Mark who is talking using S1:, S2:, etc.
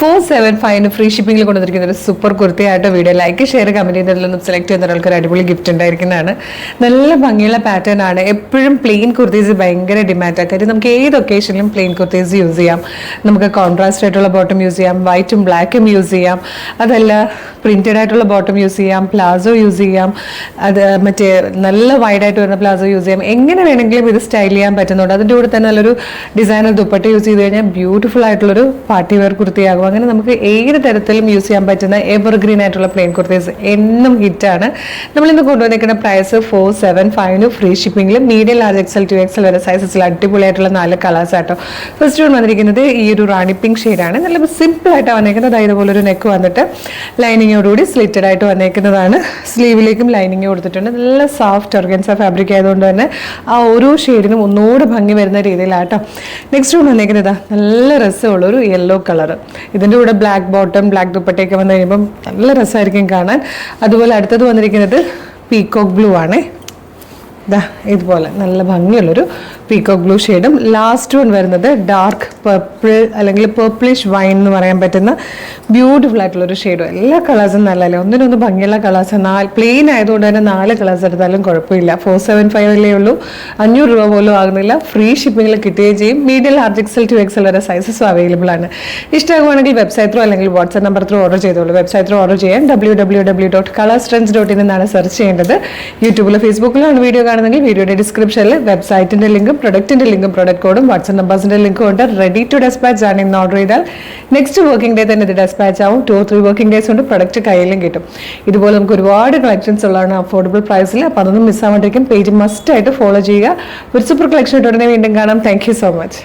S1: 475 free ഷിപ്പിംഗിൽ കൊണ്ടുവന്നിരിക്കുന്ന ഒരു സൂപ്പർ കുർത്തിയായിട്ട് വീഡിയോ ലൈക്ക് ഷെയർ കമന്റ് ചെയ്തതിലൊന്നും സെലക്ട് ചെയ്യുന്ന ഒരാൾക്ക് ഒരു അടിപൊളി ഗിഫ്റ്റ് ഉണ്ടായിരിക്കുന്നതാണ്. നല്ല ഭംഗിയുള്ള പാറ്റേൺ ആണ്. എപ്പോഴും പ്ലെയിൻ കുർത്തീസ് ഭയങ്കര ഡിമാൻഡാണ്. കാര്യം നമുക്ക് ഏത് ഒക്കേഷനിലും പ്ലെയിൻ കുർത്തീസ് യൂസ് ചെയ്യാം. നമുക്ക് കോൺട്രാസ്റ്റ് ആയിട്ടുള്ള ബോട്ടം യൂസ് ചെയ്യാം, വൈറ്റും ബ്ലാക്കും യൂസ് ചെയ്യാം, അതല്ല പ്രിന്റഡ് ആയിട്ടുള്ള ബോട്ടം യൂസ് ചെയ്യാം, പ്ലാസോ യൂസ് ചെയ്യാം, അത് മറ്റേ നല്ല വൈഡായിട്ട് വരുന്ന പ്ലാസോ യൂസ് ചെയ്യാം. എങ്ങനെ വേണമെങ്കിലും ഇത് സ്റ്റൈൽ ചെയ്യാൻ പറ്റുന്നുണ്ട്. അതിൻ്റെ കൂടെ തന്നെ നല്ലൊരു ഡിസൈനർ ദുപ്പട്ട യൂസ് ചെയ്ത് കഴിഞ്ഞാൽ ബ്യൂട്ടിഫുൾ ആയിട്ടുള്ളൊരു പാർട്ടി വെയർ കുർത്തിയാകും. അങ്ങനെ നമുക്ക് ഏത് തരത്തിലും യൂസ് ചെയ്യാൻ പറ്റുന്ന എവർഗ്രീൻ ആയിട്ടുള്ള പ്ലെയിൻ കുർത്തീസ് എന്നും ഹിറ്റാണ്. നമ്മളിന്ന് കൊണ്ടുവന്നിരിക്കുന്ന പ്രൈസ് 475 ഫ്രീ ഷിപ്പിംഗിൽ മീഡിയം ലാർജ് XL 2XL വരെ സൈസസിൽ അടിപൊളിയായിട്ടുള്ള 4 കളേഴ്സ് ആട്ടോ. ഫസ്റ്റ് വൺ വന്നിരിക്കുന്നത് ഈ ഒരു റാണി പിങ്ക് ഷെയ്ഡാണ്. നല്ല സിമ്പിൾ ആയിട്ട് വന്നിരിക്കുന്നത്. ഇതുപോലെ ഒരു നെക്ക് വന്നിട്ട് ലൈനിങ്ങോടുകൂടി സ്ലിറ്റഡ് ആയിട്ട് വന്നിരിക്കുന്നതാണ്. സ്ലീവിലേക്കും ലൈനിങ് കൊടുത്തിട്ടുണ്ട്. നല്ല സോഫ്റ്റ് ഓർഗൻസ ഫാബ്രിക് ആയതുകൊണ്ട് തന്നെ ആ ഓരോ ഷെയ്ഡിനും ഒന്നുകൂടെ ഭംഗി വരുന്ന രീതിയിലാട്ടോ. നെക്സ്റ്റ് വൺ വന്നിരിക്കുന്നത് നല്ല രസമുള്ളൊരു യെല്ലോ കളർ. ഇതിൻ്റെ കൂടെ ബ്ലാക്ക് ബോട്ടം ബ്ലാക്ക് ദുപ്പട്ടയൊക്കെ വന്നു കഴിയുമ്പം നല്ല രസമായിരിക്കും കാണാൻ. അതുപോലെ അടുത്തത് വന്നിരിക്കുന്നത് പീകോക്ക് ബ്ലൂ ആണ്. ഇതുപോലെ നല്ല ഭംഗിയുള്ളൊരു പീകോക്ക് ബ്ലൂ ഷെയ്ഡും. ലാസ്റ്റ് വൺ വരുന്നത് ഡാർക്ക് പർപ്പിൾ അല്ലെങ്കിൽ പർപ്പിളിഷ് വൈൻ എന്ന് പറയാൻ പറ്റുന്ന ബ്യൂട്ടിഫുൾ ആയിട്ടുള്ളൊരു ഷെയ്ഡും. എല്ലാ കളേഴ്സും നല്ലല്ലേ, ഒന്നിനൊന്ന് ഭംഗിയുള്ള കളേഴ്സ്. പ്ലെയിൻ ആയതുകൊണ്ട് തന്നെ 4 കളേഴ്സ് എടുത്താലും കുഴപ്പമില്ല. 475 അല്ലേ ഉള്ളൂ, 500 രൂപ പോലും ആകുന്നില്ല. ഫ്രീ ഷിപ്പിംഗിൽ കിട്ടുകയും ചെയ്യും. മീഡിയം ലാർജ് XL 2XL വരെ സൈസസും അവൈലബിൾ ആണ്. ഇഷ്ടമാകുവാണെങ്കിൽ വെബ്സൈറ്റ് ത്രൂ അല്ലെങ്കിൽ വാട്സ്ആപ്പ് നമ്പർ ത്രൂ ഓർഡർ ചെയ്തോളൂ. വെബ്സൈറ്റ് ത്രൂ ഓർഡർ ചെയ്യാൻ www.colorstrends.in എന്നാണ് സെർച്ച് ചെയ്യേണ്ടത്. യൂട്യൂബിലോ ഫേസ്ബുക്കിലാണ് വീഡിയോ കാണുന്നെങ്കിൽ വീഡിയോയുടെ ഡിസ്ക്രിപ്ഷനിൽ വെബ്സൈറ്റിന്റെ ലിങ്കും പ്രൊഡക്റ്റിന്റെ ലിങ്കും പ്രൊഡക്റ്റ് കോഡും വാട്സ്ആപ്പ് നമ്പേഴ്സിന്റെ ലിങ്കും ഉണ്ട്. റെഡി ടു ഡെസ്പാച്ച് ആണ്. ഇന്ന് ഓർഡർ ചെയ്താൽ നെക്സ്റ്റ് വർക്കിംഗ് ഡേ തന്നെ ഇത് ഡെസ്പാച്ച് ആവും. 2-3 വർക്കിംഗ് ഡേയ്സ് കൊണ്ട് പ്രൊഡക്റ്റ് കയ്യിലും കിട്ടും. ഇതുപോലെ നമുക്ക് ഒരുപാട് കളക്ഷൻസ് ഉള്ളതാണ് അഫോർഡബിൾ പ്രൈസിൽ. അപ്പോൾ അതൊന്നും മിസ്സാവാണ്ടിരിക്കും. പേജ് മസ്റ്റ് ആയിട്ട് ഫോളോ ചെയ്യുക. ഒരു സൂപ്പർ കളക്ഷൻ ഉടനെ വീണ്ടും കാണാം. Thank you so much.